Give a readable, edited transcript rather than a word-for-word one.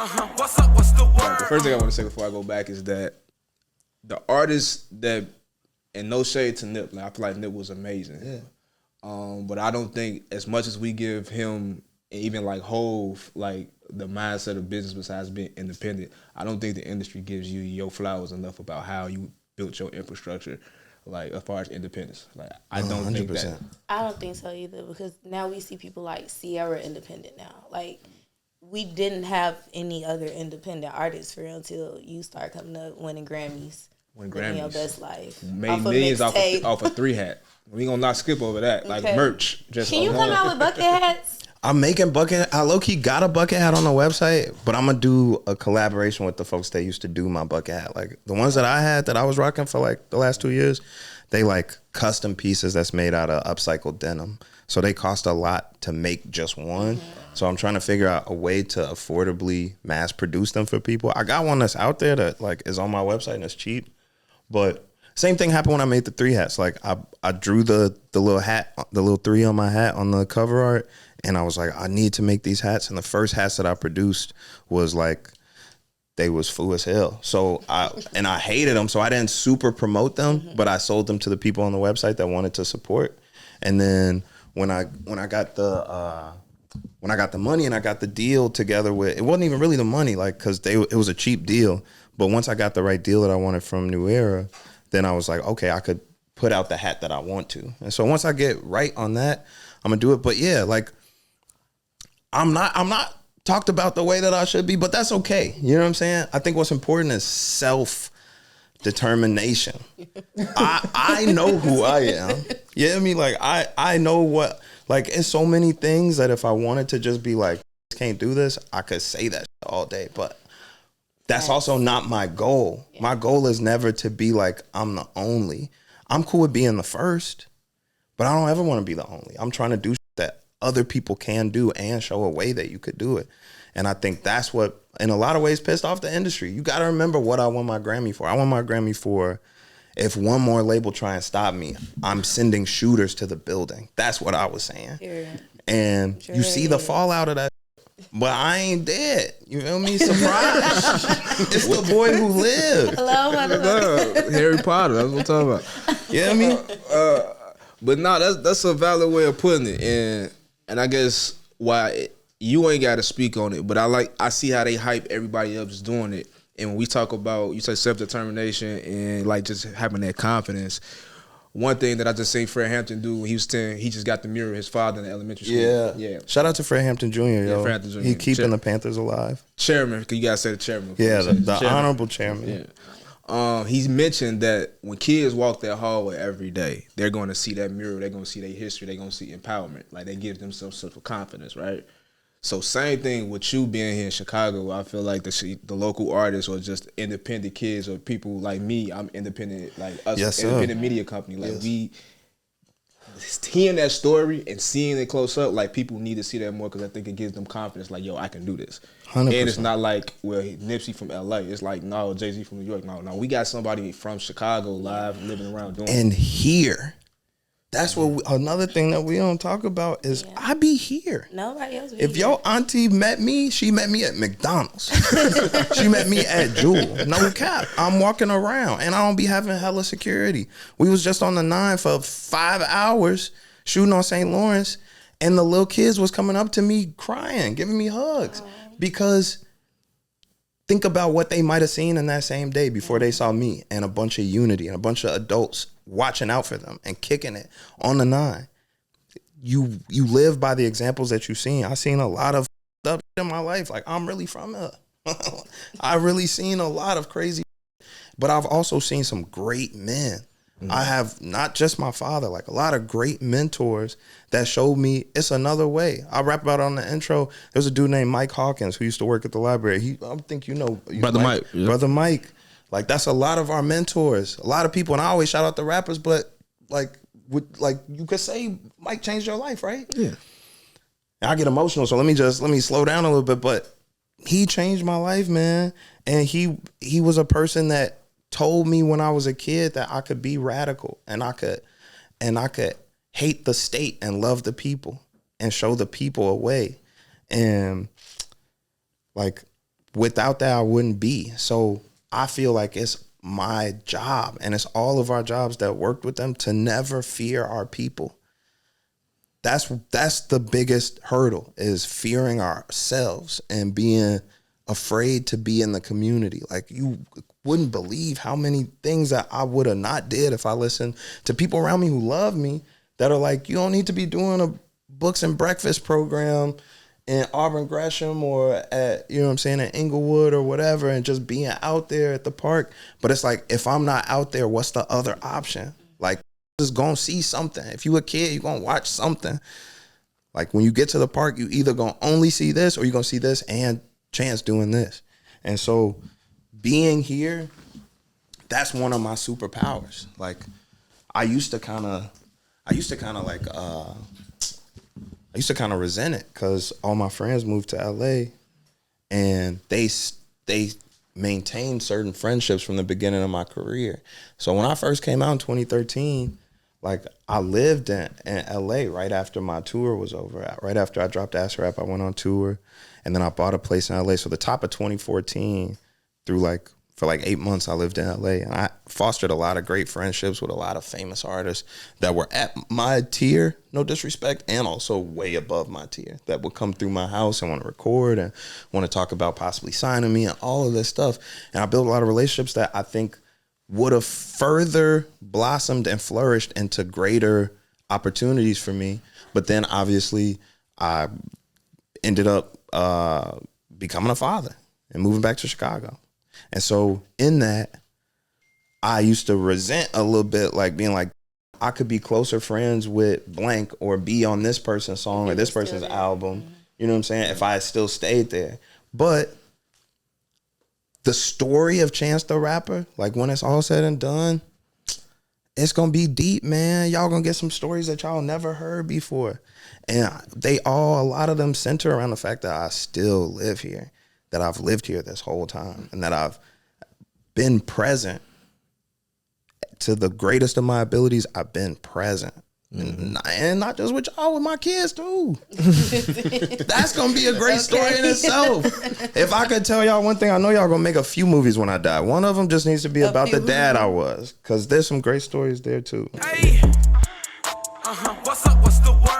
The first thing I want to say before I go back is that the artists that, and no shade to Nip, like, I feel like Nip was amazing. Yeah. But I don't think as much as we give him, and even like Hove, like the mindset of business besides being independent, I don't think the industry gives you your flowers enough about how you built your infrastructure, like as far as independence. Like I don't 100%. Think that. I don't think so either, because now we see people like Sierra independent now. Like we didn't have any other independent artists for real until you start coming up winning Grammys. Living your best life. Made millions off a 3 hat. We gonna not skip over that. Like merch. Just can you come out with bucket hats? I'm making bucket. I low key got a bucket hat on the website, but I'm gonna do a collaboration with the folks that used to do my bucket hat. Like the ones that I had that I was rocking for like the last 2 years, they like custom pieces that's made out of upcycled denim. So they cost a lot to make just one. So I'm trying to figure out a way to affordably mass produce them for people. I got one that's out there that like is on my website and it's cheap. But same thing happened when I made the 3 hats. Like I drew the little hat, the little 3 on my hat on the cover art, and I was like, I need to make these hats. And the first hats that I produced was like, they was foo as hell. So I hated them, so I didn't super promote them, but I sold them to the people on the website that wanted to support. And then when I got the money and I got the deal together with, it wasn't even really the money, like, cause it was a cheap deal. But once I got the right deal that I wanted from New Era, then I was like, okay, I could put out the hat that I want to. And so once I get right on that, I'm gonna do it. But yeah, like I'm not talked about the way that I should be, but that's okay. You know what I'm saying? I think what's important is self-determination. I know who I am. You know what I mean? Like I know what, like it's so many things that if I wanted to just be like, can't do this, I could say that all day, but that's also not my goal. Yeah. My goal is never to be like, I'm the only. I'm cool with being the first, but I don't ever want to be the only. I'm trying to do that other people can do and show a way that you could do it. And I think that's what, in a lot of ways, pissed off the industry. You got to remember what I won my Grammy for. I won my Grammy for, if one more label try and stop me, I'm sending shooters to the building. That's what I was saying. Sure. And you see the fallout of that. But I ain't dead. You feel me? Surprise. It's the boy who lived. Hello, Harry Potter. That's what I'm talking about. You know what I mean? But no, that's a valid way of putting it. And I guess why you ain't got to speak on it, but I see how they hype everybody else doing it. And when we talk about, you say self-determination and like just having that confidence, one thing that I just seen Fred Hampton do when he was 10, he just got the mirror of his father in the elementary school. Yeah. Shout out to Fred Hampton Jr., yo. Fred Hampton Jr. He keeping the Panthers alive. Chairman, because you got to say the chairman. Yeah, the chairman. Honorable chairman. Yeah. He's mentioned that when kids walk that hallway every day, they're going to see that mirror, they're going to see their history, they're going to see empowerment. Like, they give themselves some confidence, right? So same thing with you being here in Chicago. I feel like the local artists or just independent kids or people like me, I'm independent, like us, independent media company. Like we, hearing that story and seeing it close up, like people need to see that more because I think it gives them confidence. Like, yo, I can do this. 100%. And it's not like, well, Nipsey from LA. It's like, no, Jay-Z from New York. No, we got somebody from Chicago live living around doing and it. Here. That's what another thing that we don't talk about is I be here. Nobody else. If your auntie met me, she met me at McDonald's. She met me at Jewel. No cap. I'm walking around and I don't be having hella security. We was just on the 9 for 5 hours shooting on St. Lawrence, and the little kids was coming up to me crying, giving me hugs because think about what they might have seen in that same day before they saw me and a bunch of unity and a bunch of adults watching out for them and kicking it on the 9. You live by the examples that you've seen. I've seen a lot of stuff in my life. Like, I'm really from it. I really seen a lot of crazy, but I've also seen some great men. I have not just my father, like a lot of great mentors that showed me it's another way. I rap about it on the intro. There's a dude named Mike Hawkins who used to work at the library. I think you know Brother Mike. Yeah. Brother Mike. Like, that's a lot of our mentors, a lot of people, and I always shout out the rappers, but like you could say Mike changed your life, right? Yeah. And I get emotional, so let me slow down a little bit, but he changed my life, man. And he was a person that told me when I was a kid that I could be radical and I could hate the state and love the people and show the people a way. And like, without that, I wouldn't be. So I feel like it's my job, and it's all of our jobs that worked with them, to never fear our people. That's the biggest hurdle, is fearing ourselves and being afraid to be in the community. Like, you wouldn't believe how many things that I would have not did if I listened to people around me who love me, that are like, you don't need to be doing a books and breakfast program in Auburn Gresham or at, you know what I'm saying, at Inglewood or whatever, and just being out there at the park. But it's like, if I'm not out there, what's the other option? Like, just gonna see something. If you a kid, you're gonna watch something. Like, when you get to the park, you either gonna only see this, or you're gonna see this and Chance doing this. And so being here, that's one of my superpowers. Like, I used to kind of resent it, because all my friends moved to LA, and they maintained certain friendships from the beginning of my career. So when I first came out in 2013, like, I lived in LA right after my tour was over. Right after I dropped Acid Rap, I went on tour, and then I bought a place in LA. So the top of 2014, for 8 months, I lived in LA, and I fostered a lot of great friendships with a lot of famous artists that were at my tier, no disrespect, and also way above my tier, that would come through my house and want to record and want to talk about possibly signing me and all of this stuff. And I built a lot of relationships that I think would have further blossomed and flourished into greater opportunities for me. But then obviously I ended up becoming a father and moving back to Chicago. And so in that, I used to resent a little bit, like, being like, I could be closer friends with blank or be on this person's song or this person's album. Mm-hmm. You know what I'm saying? If I had still stayed there. But the story of Chance the Rapper, like, when it's all said and done, it's going to be deep, man. Y'all going to get some stories that y'all never heard before. And a lot of them center around the fact that I still live here, that I've lived here this whole time, and that I've been present to the greatest of my abilities. I've been present. Mm-hmm. And not just with y'all, with my kids too. That's gonna be a great story in itself. If I could tell y'all one thing, I know y'all gonna make a few movies when I die. One of them just needs to be about the dad I was, because there's some great stories there too. Hey. What's up? What's the word?